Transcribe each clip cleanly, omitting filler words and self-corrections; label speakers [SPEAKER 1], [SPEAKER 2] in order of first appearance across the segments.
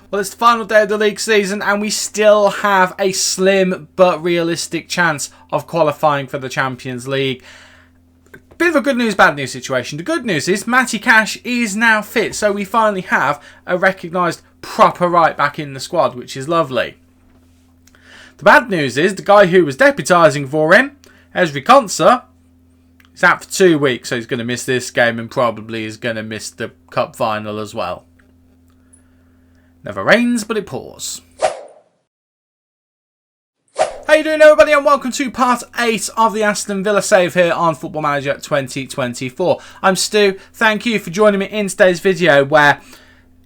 [SPEAKER 1] Well, it's the final day of the league season and we still have a slim but realistic chance of qualifying for the Champions League. Bit of a good news, bad news situation. The good news is Matty Cash is now fit, so we finally have a recognised proper right back in the squad, which is lovely. The bad news is the guy who was deputising for him, Ezri Konsa, is out for 2 weeks, so he's going to miss this game and probably is going to miss the cup final as well. Never rains, but it pours. How you doing, everybody, and welcome to part 8 of the Aston Villa save here on Football Manager 2024. I'm Stu. Thank you for joining me in today's video where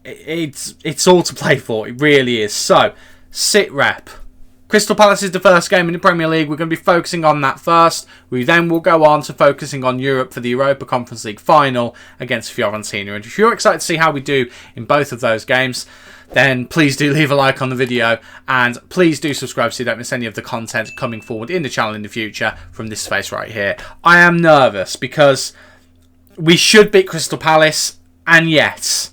[SPEAKER 1] it's all to play for. It really is. So, sit rep. Crystal Palace is the first game in the Premier League. We're going to be focusing on that first. We then will go on to focusing on Europe for the Europa Conference League final against Fiorentina. And if you're excited to see how we do in both of those games, then please do leave a like on the video and please do subscribe so you don't miss any of the content coming forward in the channel in the future from this space right here. I am nervous because we should beat Crystal Palace, and yet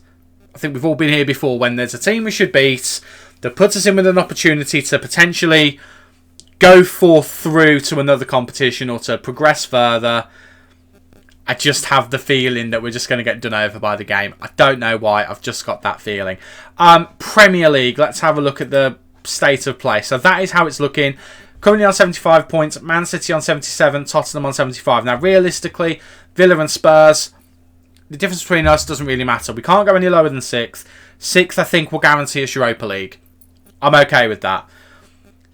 [SPEAKER 1] I think we've all been here before. When there's a team we should beat that puts us in with an opportunity to potentially go forth through to another competition or to progress further, I just have the feeling that we're just going to get done over by the game. I don't know why. I've just got that feeling. Premier League. Let's have a look at the state of play. So that is how it's looking. Currently on 75 points. Man City on 77. Tottenham on 75. Now, realistically, Villa and Spurs, the difference between us doesn't really matter. We can't go any lower than 6th. 6th, I think, will guarantee us Europa League. I'm okay with that.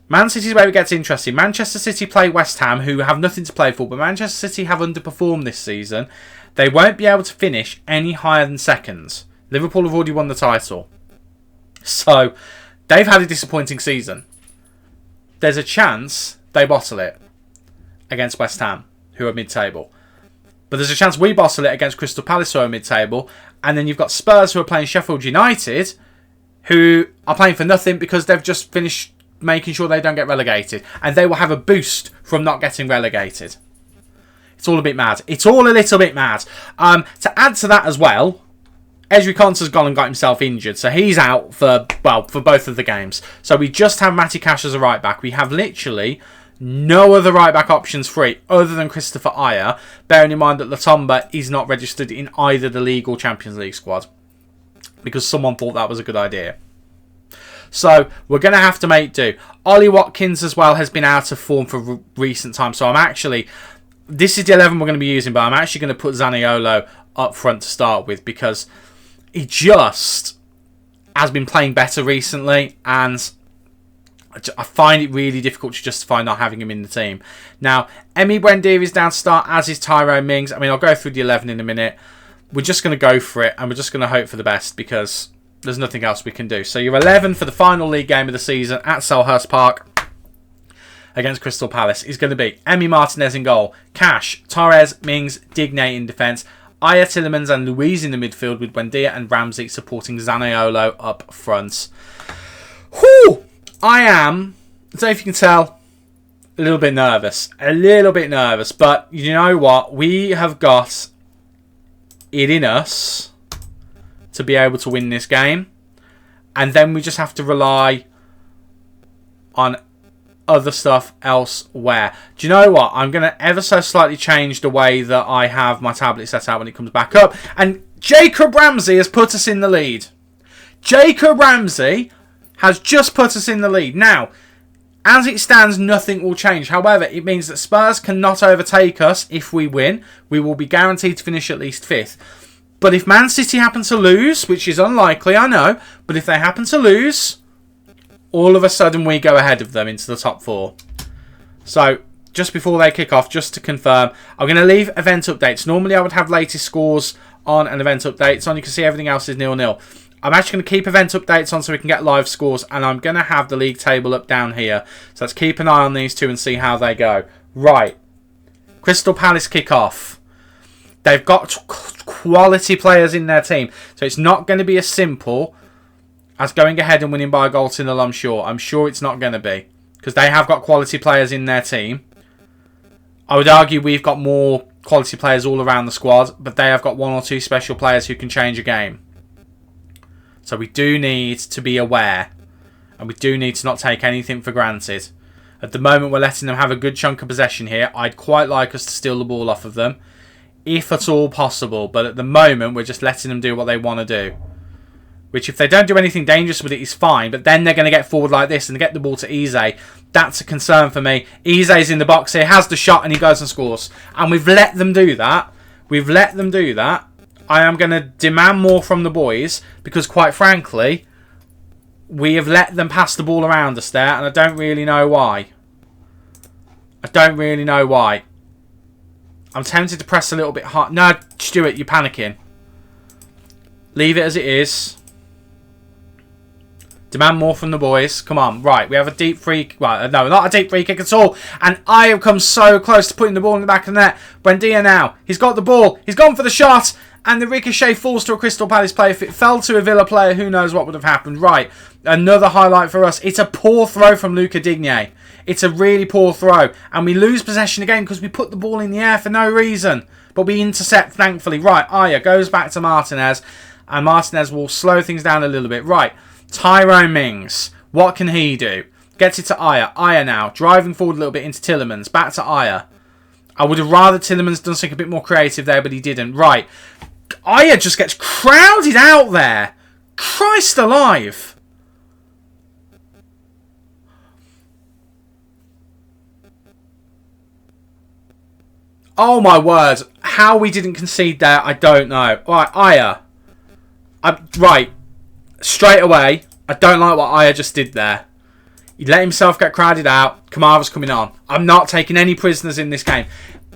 [SPEAKER 1] Man City is where it gets interesting. Manchester City play West Ham, who have nothing to play for, but Manchester City have underperformed this season. They won't be able to finish any higher than 2nd. Liverpool have already won the title. So, they've had a disappointing season. There's a chance they bottle it against West Ham, who are mid-table. But there's a chance we bottle it against Crystal Palace, who are mid-table. And then you've got Spurs, who are playing Sheffield United, who are playing for nothing because they've just finished making sure they don't get relegated. And they will have a boost from not getting relegated. It's all a bit mad. It's all a little bit mad. To add to that as well, Ezri Konsa's gone and got himself injured. So he's out for both of the games. So we just have Matty Cash as a right back. We have literally no other right back options free other than Christopher Ayer. Bearing in mind that Latomba is not registered in either the League or Champions League squad, because someone thought that was a good idea. So we're going to have to make do. Ollie Watkins as well has been out of form for recent times. So this is the 11 we're going to be using, but I'm actually going to put Zaniolo up front to start with because he just has been playing better recently, and I find it really difficult to justify not having him in the team. Now, Emi Buendia is down to start, as is Tyrone Mings. I mean, I'll go through the 11 in a minute. We're just going to go for it, and we're just going to hope for the best because there's nothing else we can do. So your 11 for the final league game of the season at Selhurst Park against Crystal Palace is going to be Emi Martinez in goal, Cash, Torres, Mings, Digne in defence, Ayer, Tielemans and Luiz in the midfield with Buendia and Ramsey supporting Zaniolo up front. Whew! I am, I don't know if you can tell, a little bit nervous. But you know what? We have got it in us to be able to win this game, and then we just have to rely on other stuff elsewhere. Do you know what? I'm going to ever so slightly change the way that I have my tablet set out when it comes back up, and Jacob Ramsey has put us in the lead. Jacob Ramsey has just put us in the lead. Now, as it stands, nothing will change. However, it means that Spurs cannot overtake us if we win. We will be guaranteed to finish at least 5th. But if Man City happen to lose, which is unlikely, I know, but if they happen to lose, all of a sudden we go ahead of them into the top 4. So, just before they kick off, just to confirm, I'm going to leave event updates. Normally I would have latest scores on and event updates on. You can see everything else is 0-0. I'm actually going to keep event updates on so we can get live scores, and I'm going to have the league table up down here. So let's keep an eye on these two and see how they go. Right. Crystal Palace kick off. They've got quality players in their team. So it's not going to be as simple as going ahead and winning by a goal to nil, I'm sure. I'm sure it's not going to be, because they have got quality players in their team. I would argue we've got more quality players all around the squad, but they have got 1 or 2 special players who can change a game. So we do need to be aware. And we do need to not take anything for granted. At the moment, we're letting them have a good chunk of possession here. I'd quite like us to steal the ball off of them, if at all possible. But at the moment, we're just letting them do what they want to do. Which, if they don't do anything dangerous with it, is fine. But then they're going to get forward like this and get the ball to Eze. That's a concern for me. Eze's in the box here, has the shot, and he goes and scores. And we've let them do that. We've let them do that. I am going to demand more from the boys. Because, quite frankly, we have let them pass the ball around us there. And I don't really know why. I don't really know why. I'm tempted to press a little bit hard. No, Stuart, you're panicking. Leave it as it is. Demand more from the boys. Come on. Right, we have a deep free... Well, no, not a deep free kick at all. And I have come so close to putting the ball in the back of the net. Buendia now. He's got the ball. He's gone for the shot. And the ricochet falls to a Crystal Palace player. If it fell to a Villa player, who knows what would have happened. Right, another highlight for us. It's a poor throw from Luca Digne. It's a really poor throw. And we lose possession again because we put the ball in the air for no reason. But we intercept, thankfully. Right, Aya goes back to Martinez. And Martinez will slow things down a little bit. Right, Tyrone Mings. What can he do? Gets it to Aya. Aya now. Driving forward a little bit into Tielemans. Back to Aya. I would have rather Tielemans done something a bit more creative there, but he didn't. Right. Aya just gets crowded out there. Christ alive. Oh my word. How we didn't concede there, I don't know. Right, Aya. Right. Straight away, I don't like what Aya just did there. He let himself get crowded out. Kamara's coming on. I'm not taking any prisoners in this game.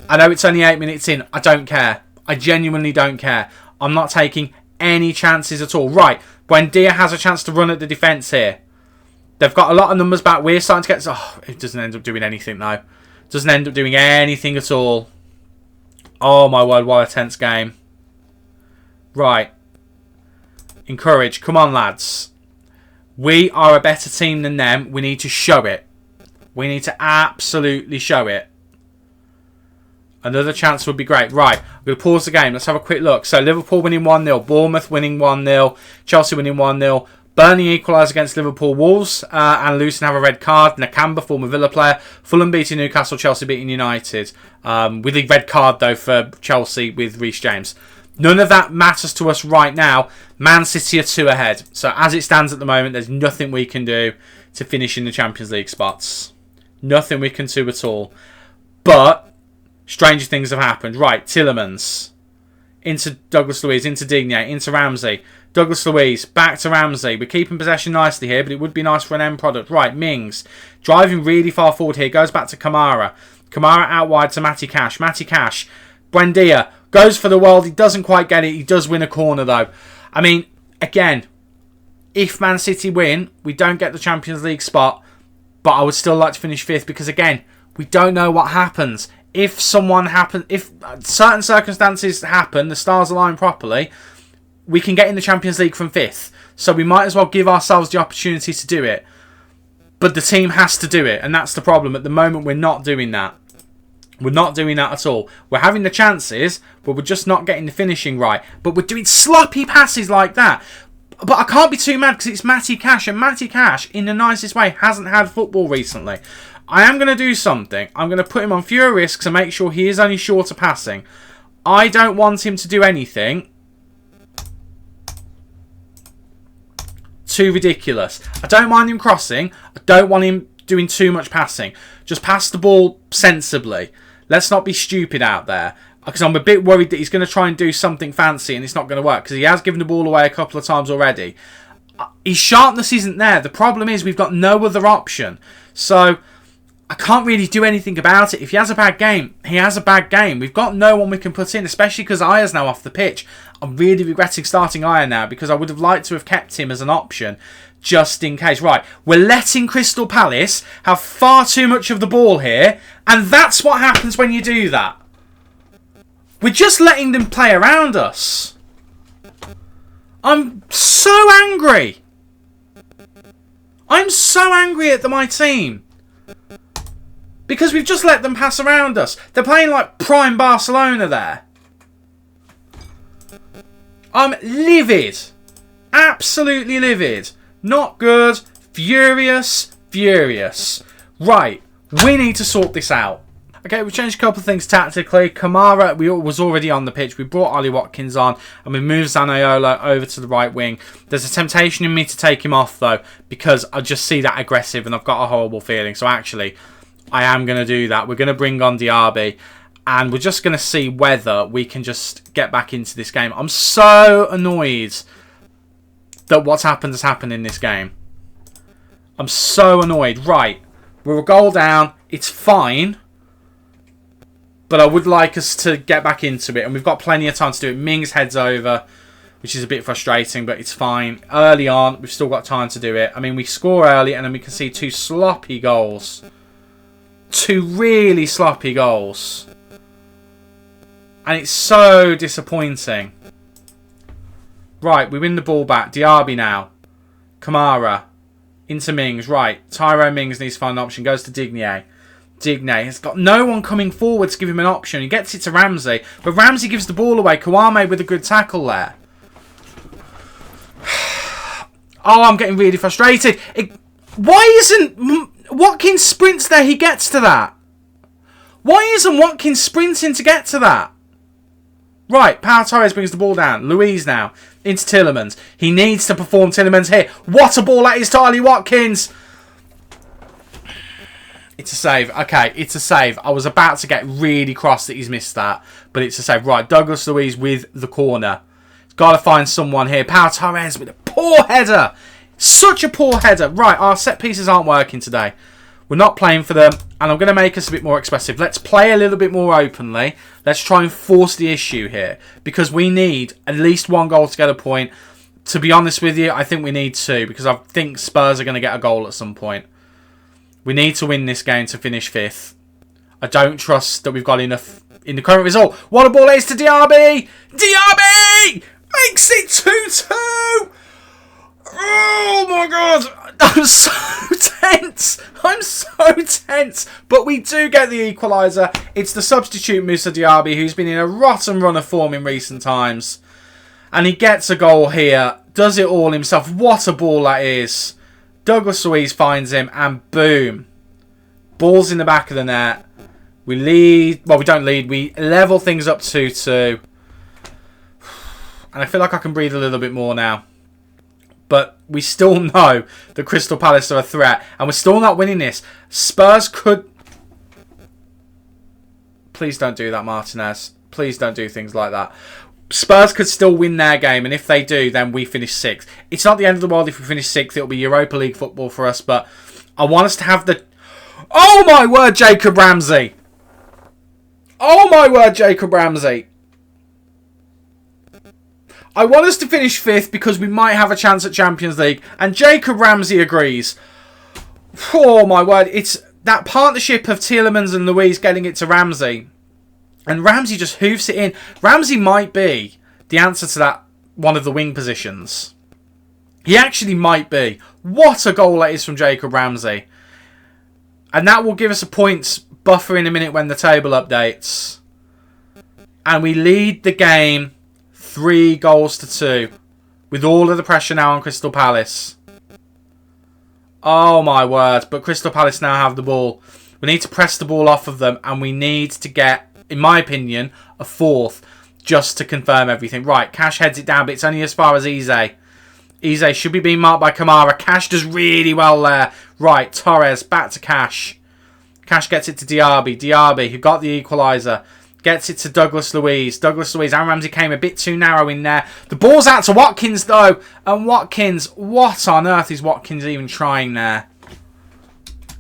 [SPEAKER 1] I know it's only 8 minutes in. I don't care. I genuinely don't care. I'm not taking any chances at all. Right. Buendia has a chance to run at the defence here. They've got a lot of numbers back. We're starting to get... Oh, it doesn't end up doing anything, though. Doesn't end up doing anything at all. Oh, my word. What a tense game. Right. Encourage. Come on, lads. We are a better team than them. We need to show it. We need to absolutely show it. Another chance would be great. Right, I'm going to pause the game. Let's have a quick look. So, Liverpool winning 1-0. Bournemouth winning 1-0. Chelsea winning 1-0. Burnley equalise against Liverpool. Wolves and Luton have a red card. Nakamba, former Villa player. Fulham beating Newcastle. Chelsea beating United. With a red card, though, for Chelsea with Reece James. None of that matters to us right now. Man City are 2 ahead. So, as it stands at the moment, there's nothing we can do to finish in the Champions League spots. Nothing we can do at all. But... stranger things have happened. Right, Tielemans. Into Douglas Luiz, into Digne, into Ramsey. Douglas Luiz, back to Ramsey. We're keeping possession nicely here, but it would be nice for an end product. Right, Mings. Driving really far forward here. Goes back to Kamara. Kamara out wide to Matty Cash. Matty Cash. Buendia. Goes for the world. He doesn't quite get it. He does win a corner, though. I mean, again, if Man City win, we don't get the Champions League spot. But I would still like to finish 5th because, again, we don't know what happens. If certain circumstances happen, the stars align properly, we can get in the Champions League from 5th. So we might as well give ourselves the opportunity to do it. But the team has to do it, and that's the problem. At the moment, we're not doing that. We're not doing that at all. We're having the chances, but we're just not getting the finishing right. But we're doing sloppy passes like that. But I can't be too mad because it's Matty Cash, and Matty Cash, in the nicest way, hasn't had football recently. I am going to do something. I'm going to put him on fewer risks and make sure he is only shorter passing. I don't want him to do anything too ridiculous. I don't mind him crossing. I don't want him doing too much passing. Just pass the ball sensibly. Let's not be stupid out there. Because I'm a bit worried that he's going to try and do something fancy and it's not going to work. Because he has given the ball away a couple of times already. His sharpness isn't there. The problem is we've got no other option. So... I can't really do anything about it. If he has a bad game, he has a bad game. We've got no one we can put in, especially because Aya's now off the pitch. I'm really regretting starting Aya now because I would have liked to have kept him as an option just in case. Right, we're letting Crystal Palace have far too much of the ball here, and that's what happens when you do that. We're just letting them play around us. I'm so angry. I'm so angry at my team. Because we've just let them pass around us. They're playing like prime Barcelona there. I'm livid. Absolutely livid. Not good. Furious. Furious. Right. We need to sort this out. Okay, we changed a couple of things tactically. Kamara was already on the pitch. We brought Ollie Watkins on and we moved Zaniolo over to the right wing. There's a temptation in me to take him off though, because I just see that aggressive and I've got a horrible feeling. So actually, I am going to do that. We're going to bring on Diaby and we're just going to see whether we can just get back into this game. I'm so annoyed that what's happened has happened in this game. I'm so annoyed. Right, we're a goal down. It's fine. But I would like us to get back into it. And we've got plenty of time to do it. Mings heads over, which is a bit frustrating, but it's fine. Early on, we've still got time to do it. I mean, we score early, and then we can see 2 sloppy goals. 2 really sloppy goals. And it's so disappointing. Right, we win the ball back. Diaby now. Kamara. Into Mings. Right, Tyrone Mings needs to find an option. Goes to Digne. Digne has got no one coming forward to give him an option. He gets it to Ramsey, but Ramsey gives the ball away. Kouame with a good tackle there. Oh, I'm getting really frustrated. Why isn't Watkins sprints there? He gets to that. Why isn't Watkins sprinting to get to that? Right, Pau Torres brings the ball down. Luiz now into Tielemans. He needs to perform Tielemans here. What a ball that is to Ollie Watkins. It's a save. Okay, it's a save. I was about to get really cross that he's missed that, but it's a save. Right, Douglas Luiz with the corner. He's got to find someone here. Pau Torres with a poor header. Such a poor header. Right, our set pieces aren't working today. We're not playing for them, and I'm going to make us a bit more expressive. Let's play a little bit more openly. Let's try and force the issue here, because we need at least 1 goal to get a point. To be honest with you, I think we need 2, because I think Spurs are going to get a goal at some point. We need to win this game to finish 5th. I don't trust that we've got enough in the current result. What a ball it is to Diaby! Diaby! Makes it 2-2! Oh my god! I'm so tense! I'm so tense! But we do get the equaliser. It's the substitute Moussa Diaby, who's been in a rotten run of form in recent times. And he gets a goal here. Does it all himself. What a ball that is. Douglas Luiz finds him and boom. Ball's in the back of the net. We lead. Well, we don't lead. We level things up 2-2. And I feel like I can breathe a little bit more now. But we still know that Crystal Palace are a threat. And we're still not winning this. Spurs could... Please don't do that, Martinez. Please don't do things like that. Spurs could still win their game, and if they do, then we finish 6th. It's not the end of the world if we finish 6th. It'll be Europa League football for us, but I want us to have the... Oh my word, Jacob Ramsey! Oh my word, Jacob Ramsey! I want us to finish 5th because we might have a chance at Champions League, and Jacob Ramsey agrees. Oh my word, it's that partnership of Tielemans and Luiz getting it to Ramsey. And Ramsey just hoofs it in. Ramsey might be the answer to that one of the wing positions. He actually might be. What a goal that is from Jacob Ramsey. And that will give us a points buffer in a minute when the table updates. And we lead the game 3-2. With all of the pressure now on Crystal Palace. Oh my word. But Crystal Palace now have the ball. We need to press the ball off of them. And we need to get... in my opinion, a 4th, just to confirm everything. Right, Cash heads it down, but it's only as far as Eze. Eze should be being marked by Kamara. Cash does really well there. Right, Torres, back to Cash. Cash gets it to Diaby. Diaby, who got the equaliser, gets it to Douglas Luiz. Douglas Luiz and Ramsey came a bit too narrow in there. The ball's out to Watkins, though. And Watkins, what on earth is Watkins even trying there?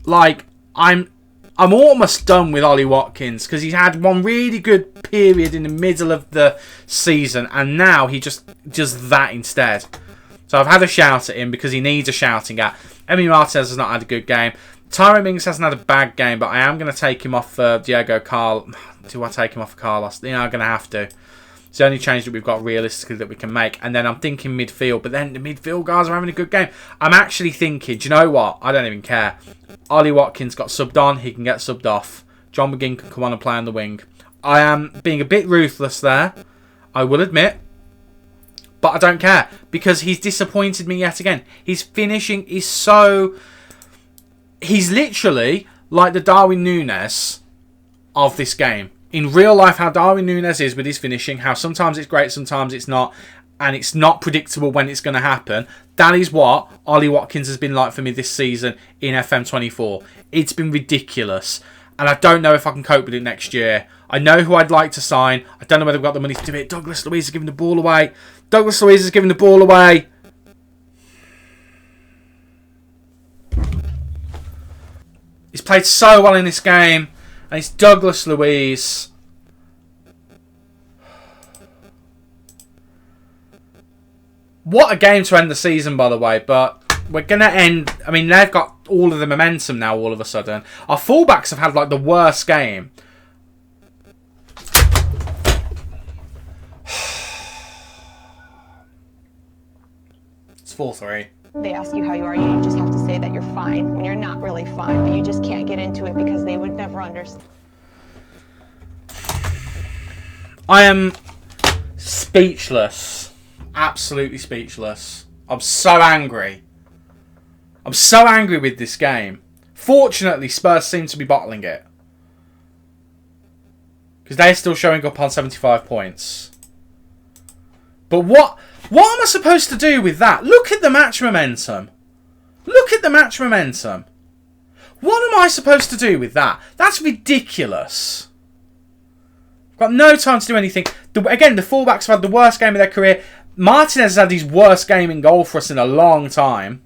[SPEAKER 1] Like, I'm almost done with Ollie Watkins because he's had one really good period in the middle of the season and now he just does that instead. So I've had a shout at him because he needs a shouting at. Emi Martinez has not had a good game. Tyrone Mings hasn't had a bad game, but I am going to take him off Diego Carl. Do I take him off Carlos? You know, I'm going to have to. It's the only change that we've got realistically that we can make. And then I'm thinking midfield, but then the midfield guys are having a good game. I'm actually thinking, do you know what? I don't even care. Ollie Watkins got subbed on. He can get subbed off. John McGinn can come on and play on the wing. I am being a bit ruthless there, I will admit. But I don't care, because he's disappointed me yet again. His finishing is so... He's literally like the Darwin Núñez of this game. In real life, how Darwin Núñez is with his finishing, how sometimes it's great, sometimes it's not, and it's not predictable when it's going to happen. That is what Ollie Watkins has been like for me this season in FM24. It's been ridiculous. And I don't know if I can cope with it next year. I know who I'd like to sign. I don't know whether I've got the money to do it. Douglas Luiz is giving the ball away. Douglas Luiz is giving the ball away. He's played so well in this game. And it's Douglas Luiz. What a game to end the season, by the way. But we're going to end... I mean, they've got all of the momentum now all of a sudden. Our fullbacks have had, like, the worst game. It's 4-3.
[SPEAKER 2] They ask you how you are, you just have to say that you're fine when you're not really fine, but you just can't get into it because they would never understand.
[SPEAKER 1] I am speechless. Absolutely speechless. I'm so angry. I'm so angry with this game. Fortunately, Spurs seem to be bottling it, because they're still showing up on 75 points. But what am I supposed to do with that? Look at the match momentum. Look at the match momentum. What am I supposed to do with that? That's ridiculous. I've got no time to do anything. Again, the fullbacks have had the worst game of their career. Martinez has had his worst game in goal for us in a long time.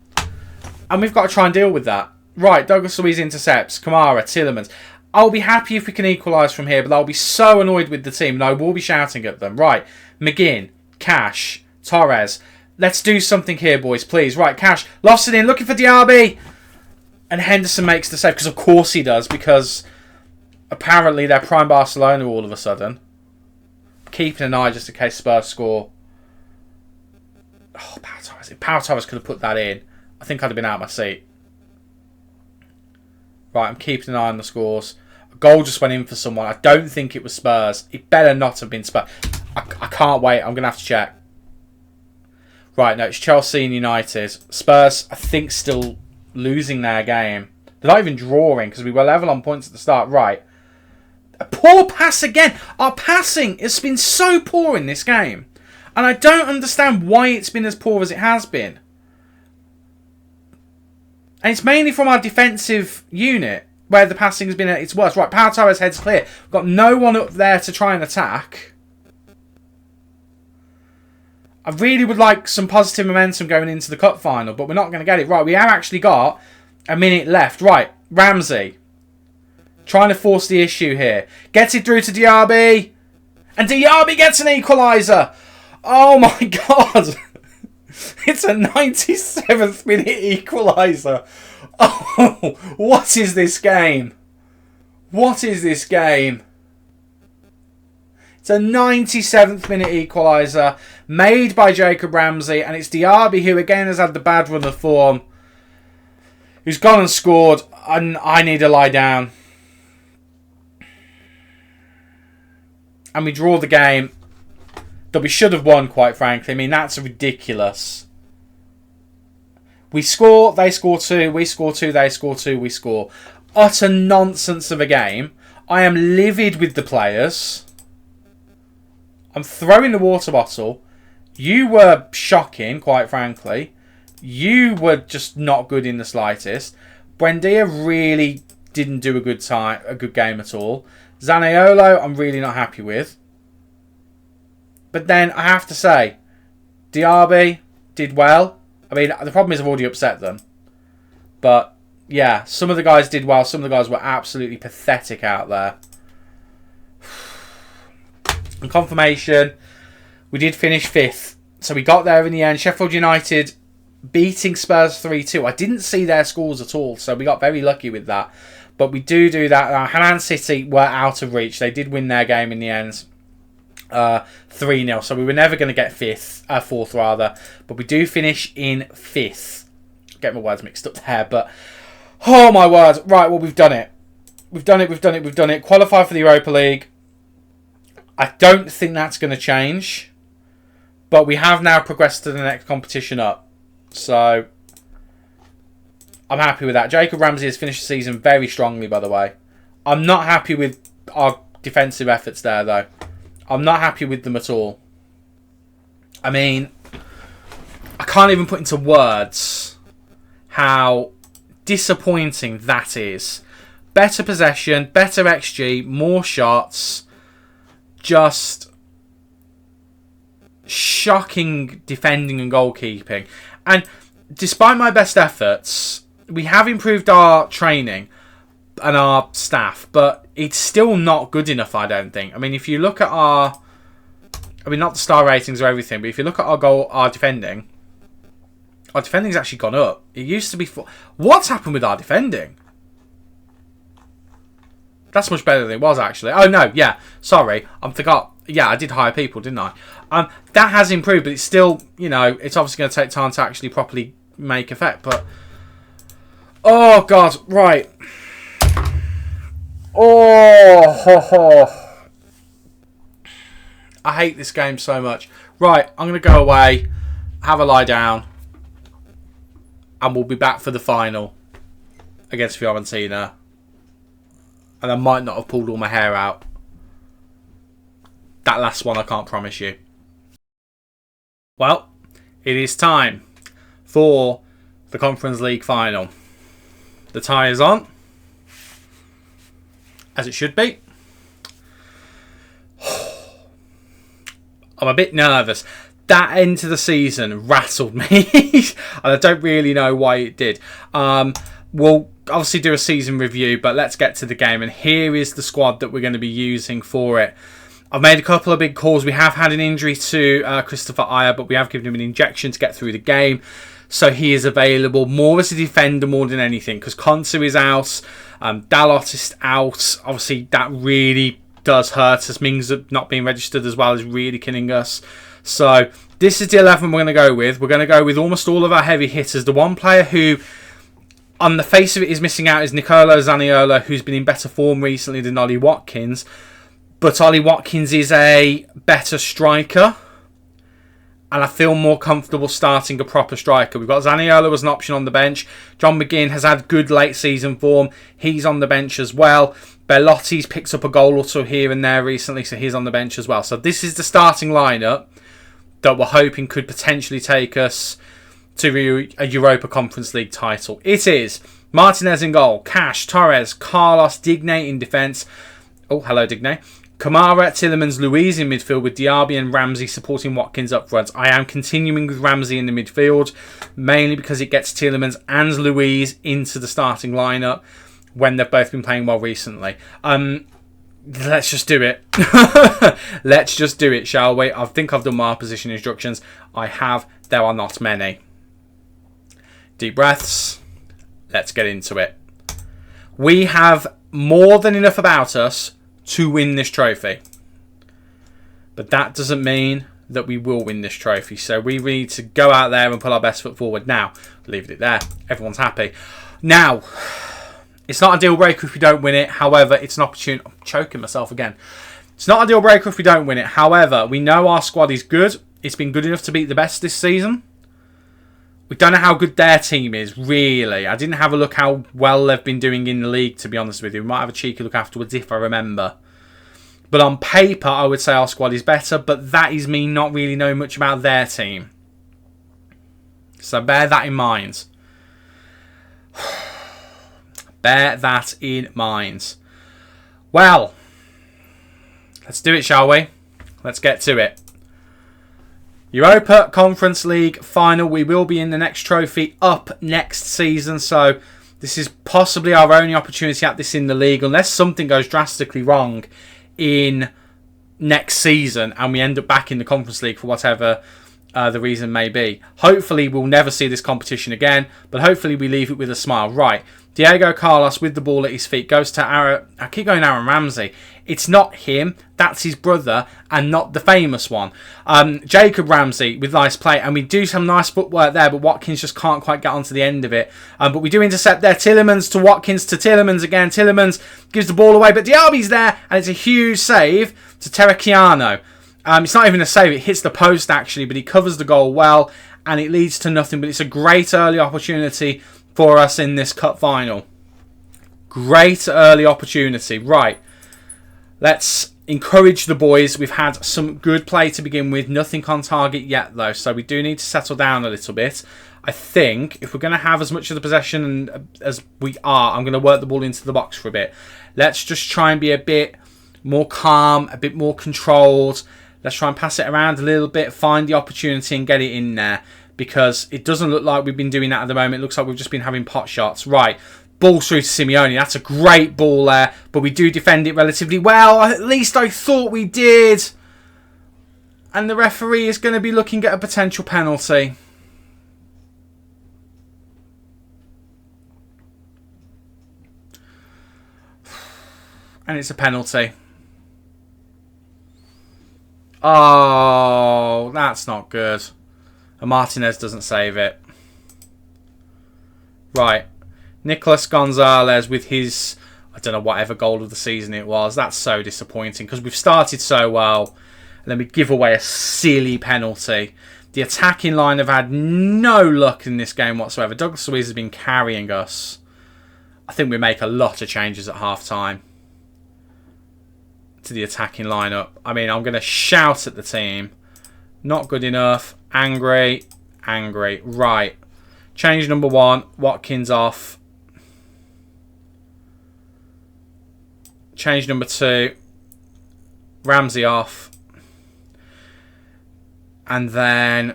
[SPEAKER 1] And we've got to try and deal with that. Right, Douglas Luiz intercepts. Kamara, Tielemans. I'll be happy if we can equalise from here, but I'll be so annoyed with the team and I will be shouting at them. Right, McGinn, Cash, Torres. Let's do something here, boys, please. Right, Cash, lofts it in, looking for Diaby. And Henderson makes the save, because of course he does, because apparently they're prime Barcelona all of a sudden. Keeping an eye just in case Spurs score. Oh, Pau Torres. If Pau Torres could have put that in, I think I'd have been out of my seat. Right, I'm keeping an eye on the scores. A goal just went in for someone. I don't think it was Spurs. It better not have been Spurs. I can't wait. I'm going to have to check. Right, no, it's Chelsea and United. Spurs, I think, still losing their game. They're not even drawing, because we were level on points at the start. Right. A poor pass again. Our passing has been so poor in this game. And I don't understand why it's been as poor as it has been. And it's mainly from our defensive unit where the passing has been at its worst. Right, Pau Torres heads clear. We've got no one up there to try and attack. I really would like some positive momentum going into the cup final, but we're not going to get it. Right, we have actually got a minute left. Right, Ramsey. Trying to force the issue here. Gets it through to Diaby. And Diaby gets an equaliser. Oh my God. It's a 97th minute equaliser. Oh, what is this game? What is this game? It's a 97th minute equaliser made by Jacob Ramsey, and it's Diaby, who again has had the bad run of form, who's gone and scored, and I need to lie down. And we draw the game that we should have won, quite frankly. I mean, that's ridiculous. We score, they score two, we score two, they score two, we score. Utter nonsense of a game. I am livid with the players. I'm throwing the water bottle. You were shocking, quite frankly. You were just not good in the slightest. Buendia really didn't do a good game at all. Zaniolo, I'm really not happy with. But then I have to say, Diaby did well. I mean, the problem is I've already upset them. But yeah, some of the guys did well. Some of the guys were absolutely pathetic out there. And confirmation, we did finish 5th. So we got there in the end. Sheffield United beating Spurs 3-2. I didn't see their scores at all, so we got very lucky with that. But we do that. Man City were out of reach. They did win their game in the end. 3-0. So we were never going to get 4th rather. But we do finish in 5th. Get my words mixed up there. But, oh my word. Right, well, we've done it. We've done it. Qualify for the Europa League. I don't think that's going to change. But we have now progressed to the next competition up. So I'm happy with that. Jacob Ramsey has finished the season very strongly, by the way. I'm not happy with our defensive efforts there, though. I'm not happy with them at all. I mean, I can't even put into words how disappointing that is. Better possession, better XG, more shots. Just shocking defending and goalkeeping. And despite my best efforts, we have improved our training and our staff, but it's still not good enough, I don't think. I mean, if you look at our... I mean, not the star ratings or everything, but if you look at our defending's actually gone up. It used to be... What's happened with our defending? That's much better than it was, actually. Oh, no, yeah. Sorry. I forgot. Yeah, I did hire people, didn't I? That has improved, but it's still, you know, it's obviously going to take time to actually properly make effect, but... Oh, God. Right. Oh, I hate this game so much. Right, I'm going to go away, have a lie down, and we'll be back for the final against Fiorentina. And I might not have pulled all my hair out. That last one I can't promise you. Well, it is time for the Conference League final. The tie is on, as it should be. I'm a bit nervous. That end to the season rattled me. And I don't really know why it did. We'll obviously do a season review, but let's get to the game. And here is the squad that we're going to be using for it. I've made a couple of big calls. We have had an injury to Christopher Ayer, but we have given him an injection to get through the game. So he is available more as a defender more than anything, because Konsa is out. Dalot is out. Obviously, that really does hurt us. Mings not being registered as well is really killing us. So this is the 11 we're going to go with. We're going to go with almost all of our heavy hitters. The one player who, on the face of it, is missing out is Nicolo Zaniolo, who's been in better form recently than Ollie Watkins. But Ollie Watkins is a better striker, and I feel more comfortable starting a proper striker. We've got Zaniolo as an option on the bench. John McGinn has had good late season form. He's on the bench as well. Bellotti's picked up a goal or two here and there recently, so he's on the bench as well. So this is the starting lineup that we're hoping could potentially take us to a Europa Conference League title. It is Martinez in goal, Cash, Torres, Carlos, Digne in defence. Oh, hello Digne. Kamara, Tielemans, Luiz in midfield with Diaby and Ramsey supporting Watkins up front. I am continuing with Ramsey in the midfield, mainly because it gets Tielemans and Luiz into the starting lineup when they've both been playing well recently. Let's just do it. Let's just do it, shall we? I think I've done my position instructions. I have. There are not many. Deep breaths. Let's get into it. We have more than enough about us to win this trophy. But that doesn't mean that we will win this trophy. So we need to go out there and put our best foot forward. Now, leave it there. Everyone's happy. Now, it's not a deal breaker if we don't win it. However, it's an opportunity. I'm choking myself again. It's not a deal breaker if we don't win it. However, we know our squad is good. It's been good enough to beat the best this season. We don't know how good their team is, really. I didn't have a look how well they've been doing in the league, to be honest with you. We might have a cheeky look afterwards if I remember. But on paper, I would say our squad is better, but that is me not really knowing much about their team. So bear that in mind. Bear that in mind. Well, let's do it, shall we? Let's get to it. Europa Conference League final. We will be in the next trophy up next season. So this is possibly our only opportunity at this in the league. Unless something goes drastically wrong in next season and we end up back in the Conference League for whatever the reason may be. Hopefully we'll never see this competition again. But hopefully we leave it with a smile. Right. Diego Carlos with the ball at his feet goes to Aaron. I keep going Aaron Ramsey. It's not him. That's his brother and not the famous one. Jacob Ramsey with nice play. And we do some nice footwork there, but Watkins just can't quite get onto the end of it. But we do intercept there. Tielemans to Watkins to Tielemans again. Tielemans gives the ball away, but Diaby's there. And it's a huge save to Terracchiano. It's not even a save. It hits the post, actually, but he covers the goal well, and it leads to nothing. But it's a great early opportunity for us in this cup final. Great early opportunity. Right. Let's encourage the boys. We've had some good play to begin with. Nothing on target yet, though, so we do need to settle down a little bit. I think if we're going to have as much of the possession as we are, I'm going to work the ball into the box for a bit. Let's just try and be a bit more calm, a bit more controlled. Let's try and pass it around a little bit, find the opportunity and get it in there. Because it doesn't look like we've been doing that at the moment. It looks like we've just been having pot shots. Right, ball through to Simeone. That's a great ball there. But we do defend it relatively well. At least I thought we did. And the referee is going to be looking at a potential penalty. And it's a penalty. Oh, that's not good. And Martinez doesn't save it. Right. Nicolas Gonzalez with his, I don't know, whatever goal of the season it was. That's so disappointing because we've started so well. And then we give away a silly penalty. The attacking line have had no luck in this game whatsoever. Douglas Luiz has been carrying us. I think we make a lot of changes at half-time to the attacking lineup. I mean, I'm going to shout at the team. Not good enough. Angry. Angry. Right. Change number 1. Watkins off. Change number 2. Ramsey off. And then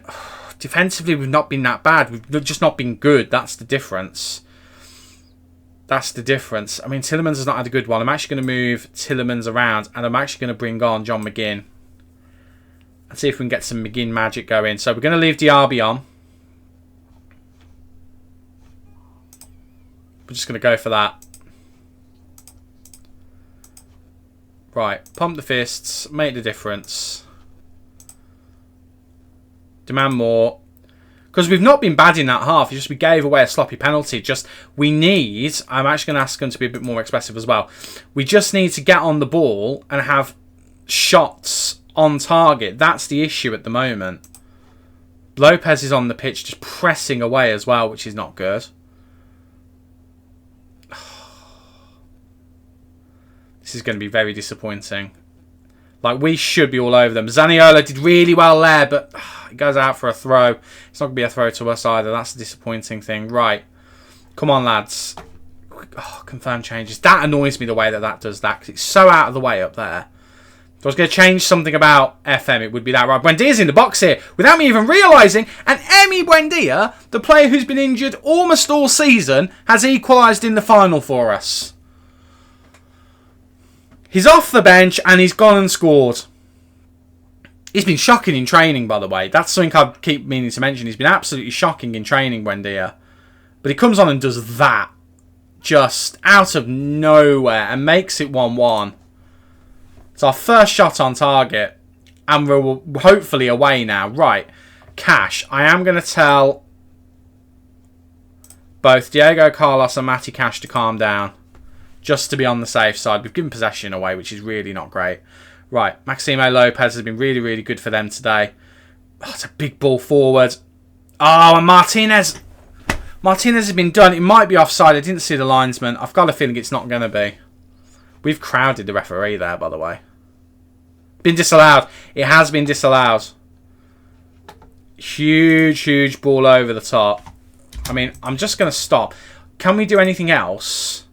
[SPEAKER 1] defensively, we've not been that bad. We've just not been good. That's the difference. That's the difference. I mean, Tielemans has not had a good one. I'm actually going to move Tielemans around. And I'm actually going to bring on John McGinn. And see if we can get some McGinn magic going. So we're going to leave Diaby on. We're just going to go for that. Right. Pump the fists. Make the difference. Demand more. Because we've not been bad in that half. It's just we gave away a sloppy penalty. Just we need... I'm actually going to ask them to be a bit more expressive as well. We just need to get on the ball and have shots on target. That's the issue at the moment. Lopez is on the pitch just pressing away as well, which is not good. This is going to be very disappointing. Like, we should be all over them. Zaniolo did really well there, but it goes out for a throw. It's not going to be a throw to us either. That's the disappointing thing. Right. Come on, lads. Oh, confirm changes. That annoys me the way that does that, because it's so out of the way up there. If I was going to change something about FM, it would be that. Right, Buendia's in the box here, without me even realising. And Emi Buendia, the player who's been injured almost all season, has equalised in the final for us. He's off the bench and he's gone and scored. He's been shocking in training, by the way. That's something I keep meaning to mention. He's been absolutely shocking in training, Buendia. But he comes on and does that. Just out of nowhere and makes it 1-1. It's our first shot on target. And we're hopefully away now. Right. Cash. I am going to tell both Diego Carlos and Matty Cash to calm down. Just to be on the safe side. We've given possession away, which is really not great. Right, Maximo Lopez has been really, really good for them today. Oh, it's a big ball forward. Oh, and Martinez. Martinez has been done. It might be offside. I didn't see the linesman. I've got a feeling it's not going to be. We've crowded the referee there, by the way. Been disallowed. It has been disallowed. Huge, huge ball over the top. I mean, I'm just going to stop. Can we do anything else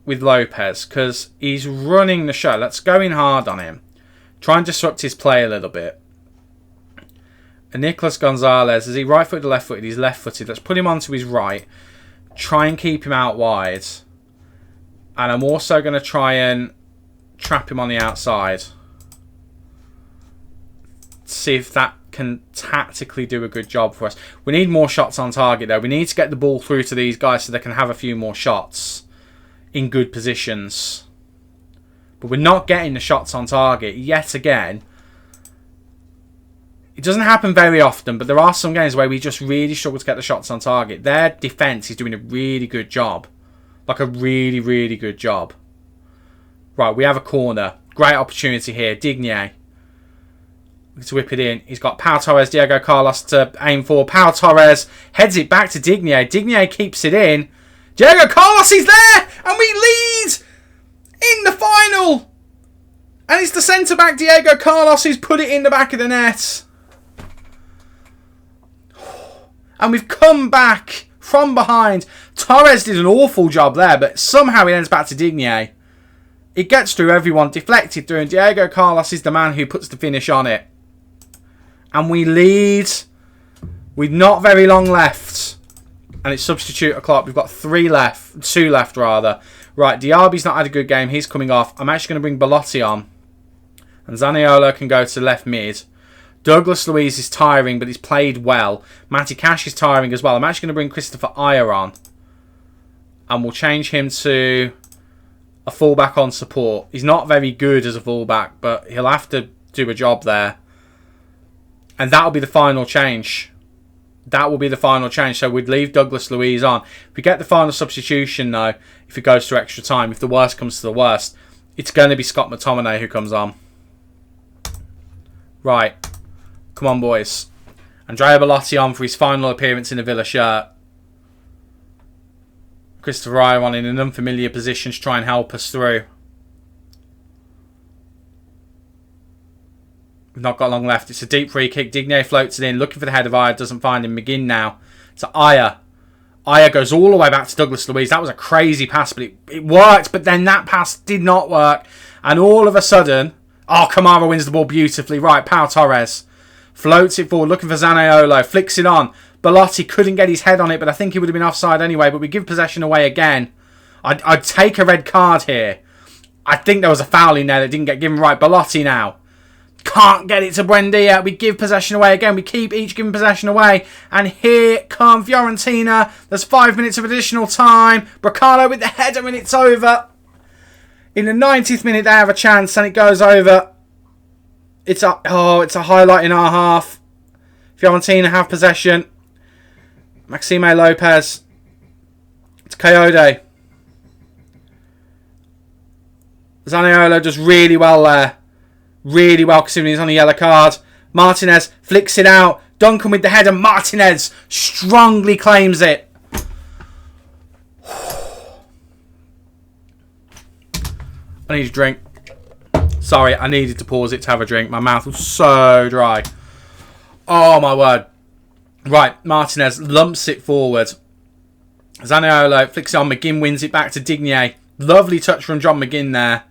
[SPEAKER 1] with Lopez? Because he's running the show. Let's go in hard on him. Try and disrupt his play a little bit. And Nicolas Gonzalez, is he right-footed or left-footed? He's left-footed. Let's put him onto his right. Try and keep him out wide. And I'm also going to try and trap him on the outside. See if that can tactically do a good job for us. We need more shots on target, though. We need to get the ball through to these guys so they can have a few more shots in good positions. But we're not getting the shots on target yet again. It doesn't happen very often, but there are some games where we just really struggle to get the shots on target. Their defence is doing a really good job. Like a really, really good job. Right, we have a corner. Great opportunity here. Digne. to whip it in. He's got Pau Torres, Diego Carlos to aim for. Pau Torres heads it back to Digne. Digne keeps it in. Diego Carlos is there, and we lead in the final. And it's the centre-back Diego Carlos who's put it in the back of the net. And we've come back from behind. Torres did an awful job there, but somehow it ends back to Digne. It gets through everyone, deflected through, and Diego Carlos is the man who puts the finish on it. And we lead with not very long left. And it's substitute o'clock. We've got 2 left rather. Right, Diaby's not had a good game. He's coming off. I'm actually going to bring Belotti on. And Zaniolo can go to left mid. Douglas Luiz is tiring, but he's played well. Matty Cash is tiring as well. I'm actually going to bring Christopher Ayer on. And we'll change him to a fullback on support. He's not very good as a fullback, but he'll have to do a job there. And that'll be the final change. That will be the final change. So we'd leave Douglas Luiz on. If we get the final substitution, though, if it goes to extra time, if the worst comes to the worst, it's going to be Scott McTominay who comes on. Right. Come on, boys. Andrea Belotti on for his final appearance in a Villa shirt. Christopher Ayer on in an unfamiliar position to try and help us through. We've not got long left. It's a deep free kick. Digne floats it in, looking for the head of Ayer. Doesn't find him. McGinn now. So Ayer. Ayer goes all the way back to Douglas Luiz. That was a crazy pass, but it worked. But then that pass did not work. And all of a sudden... Oh, Kamara wins the ball beautifully. Right, Pau Torres. Floats it forward, looking for Zaniolo. Flicks it on. Belotti couldn't get his head on it, but I think he would have been offside anyway. But we give possession away again. I'd take a red card here. I think there was a foul in there that didn't get given. Right, Belotti now. Can't get it to Buendia. We give possession away again. We keep each giving possession away. And here come Fiorentina. There's 5 minutes of additional time. Bracalo with the header and it's over. In the 90th minute, they have a chance and it goes over. It's a highlight in our half. Fiorentina have possession. Maxime Lopez. It's Coyote. Zaniolo does really well there. Really well considering he's on a yellow card. Martinez flicks it out. Duncan with the header. Martinez strongly claims it. I need a drink. Sorry, I needed to pause it to have a drink. My mouth was so dry. Oh, my word. Right, Martinez lumps it forward. Zaniolo flicks it on. McGinn wins it back to Digne. Lovely touch from John McGinn there.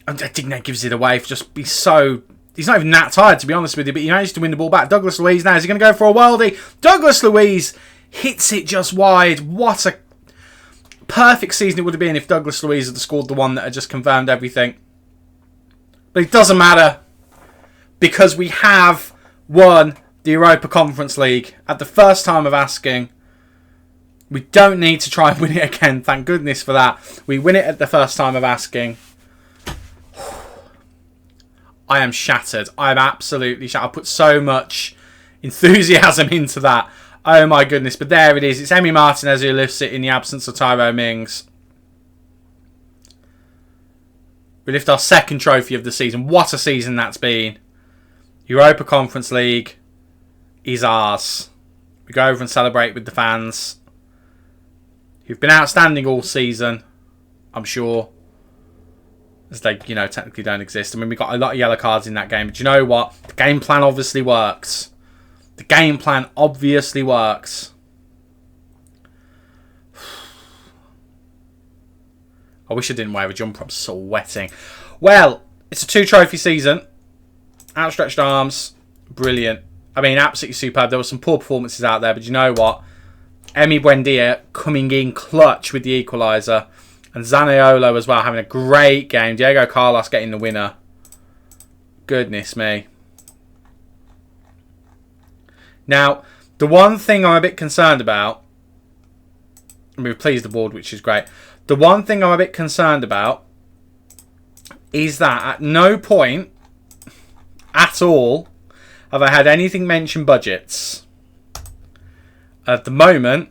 [SPEAKER 1] And Digne gives it away for just be so... He's not even that tired, to be honest with you, but he managed to win the ball back. Douglas Luiz now. Is he going to go for a worldie? Douglas Luiz hits it just wide. What a perfect season it would have been if Douglas Luiz had scored the one that had just confirmed everything. But it doesn't matter, because we have won the Europa Conference League at the first time of asking. We don't need to try and win it again. Thank goodness for that. We win it at the first time of asking. I am shattered. I am absolutely shattered. I put so much enthusiasm into that. Oh my goodness. But there it is. It's Emi Martinez who lifts it in the absence of Tyrone Mings. We lift our second trophy of the season. What a season that's been. Europa Conference League is ours. We go over and celebrate with the fans who've been outstanding all season, I'm sure. As they, technically don't exist. I mean, we got a lot of yellow cards in that game. But you know what? The game plan obviously works. The game plan obviously works. I wish I didn't wear a jumper. I'm sweating. Well, it's a 2-trophy season. Outstretched arms. Brilliant. I mean, absolutely superb. There were some poor performances out there. But you know what? Emi Buendia coming in clutch with the equaliser. And Zaniolo as well, having a great game. Diego Carlos getting the winner. Goodness me. Now, the one thing I'm a bit concerned about... I mean, we've pleased the board, which is great. The one thing I'm a bit concerned about is that at no point at all have I had anything mention budgets. At the moment,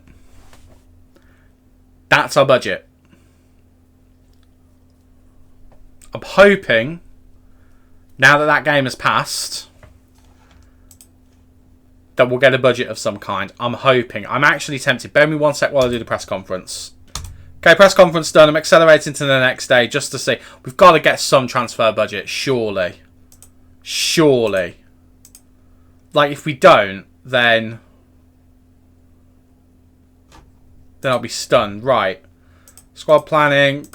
[SPEAKER 1] that's our budget. I'm hoping, now that that game has passed, that we'll get a budget of some kind. I'm hoping. I'm actually tempted. Bear with me one sec while I do the press conference. Okay, press conference done. I'm accelerating to the next day just to see. We've got to get some transfer budget, surely. Surely. Like, if we don't, then I'll be stunned. Right. Squad planning.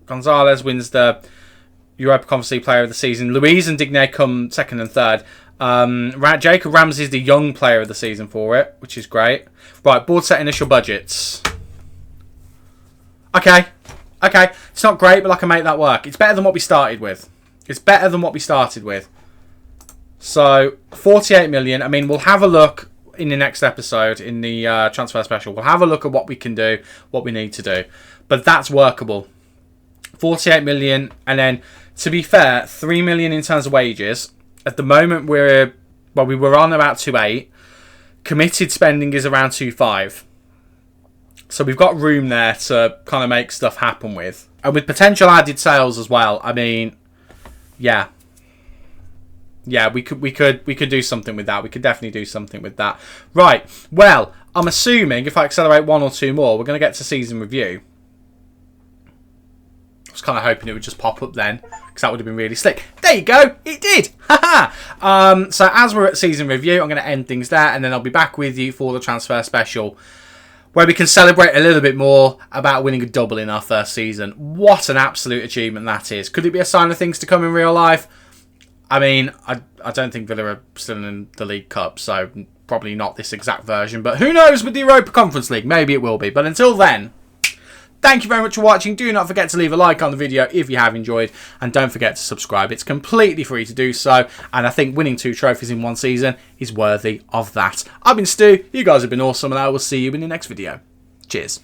[SPEAKER 1] Gonzalez wins the Europa Conference League Player of the Season. Louise and Digne come second and third. Jacob Ramsey is the young Player of the Season for it, which is great. Right, board set initial budgets. Okay. Okay. It's not great, but I can make that work. It's better than what we started with. It's better than what we started with. So, 48 million. I mean, we'll have a look in the next episode, in the transfer special. We'll have a look at what we can do, what we need to do. But that's workable. 48 million. And then, to be fair, 3 million in terms of wages. At the moment, we were on about 2.8. Committed spending is around 2.5. So we've got room there to kind of make stuff happen with. And with potential added sales as well. I mean, yeah. Yeah, we could do something with that. We could definitely do something with that. Right. Well, I'm assuming if I accelerate one or two more, we're going to get to season review. I was kind of hoping it would just pop up then, because that would have been really slick. There you go. It did. Haha. So as we're at season review, I'm going to end things there, and then I'll be back with you for the transfer special, where we can celebrate a little bit more about winning a double in our first season. What an absolute achievement that is. Could it be a sign of things to come in real life? I mean, I don't think Villa are still in the League Cup, so probably not this exact version. But who knows with the Europa Conference League? Maybe it will be. But until then, thank you very much for watching. Do not forget to leave a like on the video if you have enjoyed. And don't forget to subscribe. It's completely free to do so. And I think winning 2 trophies in one season is worthy of that. I've been Stu. You guys have been awesome. And I will see you in the next video. Cheers.